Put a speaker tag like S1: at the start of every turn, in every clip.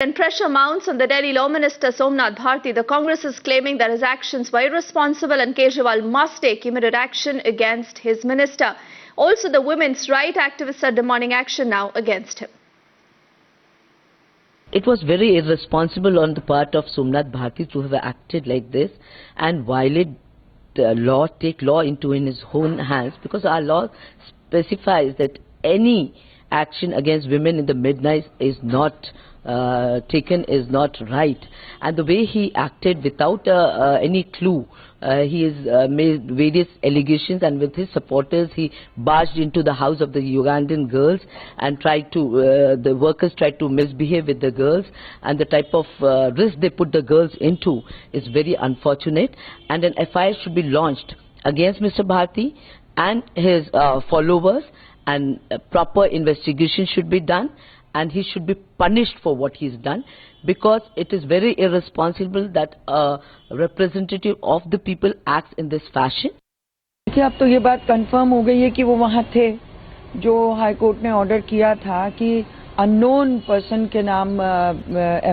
S1: And pressure mounts on the Delhi Law Minister Somnath Bharti. The Congress is claiming that his actions were irresponsible and Kejriwal must take immediate action against his minister. Also, the women's rights activists are demanding action now against him.
S2: It was very irresponsible on the part of Somnath Bharti to have acted like this and violate the law, take law into in his own hands, because our law specifies that any action against women in the midnight is not taken, is not right. And the way he acted without any clue, he has made various allegations, and with his supporters he barged into the house of the Ugandan girls and tried to, the workers tried to misbehave with the girls, and the type of risk they put the girls into is very unfortunate, and an FIR should be launched against Mr. Bharti and his followers, and a proper investigation should be done, and he should be punished for what he's done, because it is very irresponsible that a representative of the people acts in this fashion.
S3: देखिए, अब तो ये बात confirm हो गई है कि वो वहाँ थे, जो हाई कोर्ट ने ऑर्डर किया था कि अननोन पर्सन के नाम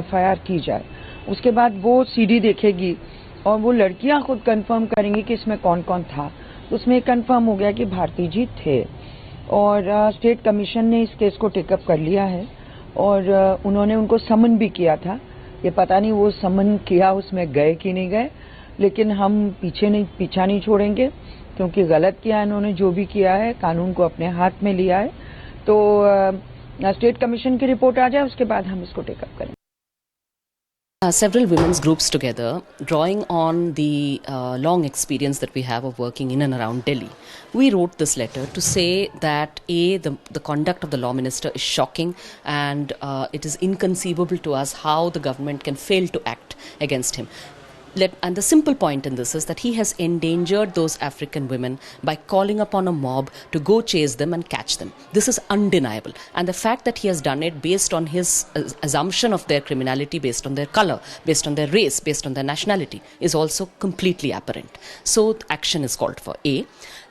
S3: FIR की जाए। उसके बाद वो CD देखेगी और वो लड़कियां खुद कंफर्म करेंगी कि इसमें कौन कौन था। उसमें कंफर्म हो गया कि भारती जी थे, और स्टेट कमीशन ने इस केस को टेकअप कर लिया है, और उन्होंने उनको समन भी किया था। ये पता नहीं वो समन किया उसमें गए कि नहीं गए, लेकिन हम पीछा नहीं छोड़ेंगे, क्योंकि गलत किया इन्होंने, जो भी किया है कानून को अपने हाथ में लिया है। तो स्टेट कमीशन की रिपोर्ट आ जाए, उसके बाद हम इसको टेकअप करेंगे।
S4: Several women's groups together, drawing on the long experience that we have of working in and around Delhi. We wrote this letter to say that the conduct of the law minister is shocking, and it is inconceivable to us how the government can fail to act against him. And the simple point in this is that he has endangered those African women by calling upon a mob to go chase them and catch them. This is undeniable. And the fact that he has done it based on his assumption of their criminality, based on their color, based on their race, based on their nationality, is also completely apparent. So action is called for.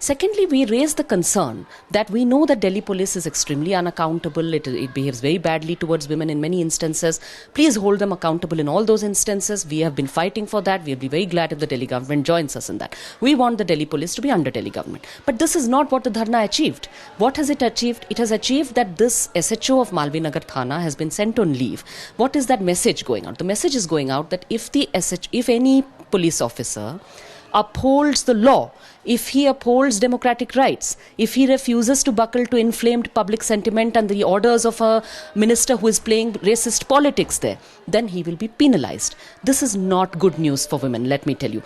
S4: Secondly, we raise the concern that we know that Delhi police is extremely unaccountable. It behaves very badly towards women in many instances. Please hold them accountable in all those instances. We have been fighting for that. We'll be very glad if the Delhi government joins us in that. We want the Delhi police to be under Delhi government. But this is not what the Dharna achieved. What has it achieved? It has achieved that this SHO of Malvi Nagar Thana has been sent on leave. What is that message going out? The message is going out that if any police officer upholds the law, if he upholds democratic rights, if he refuses to buckle to inflamed public sentiment and the orders of a minister who is playing racist politics there, then he will be penalized. This is not good news for women, let me tell you.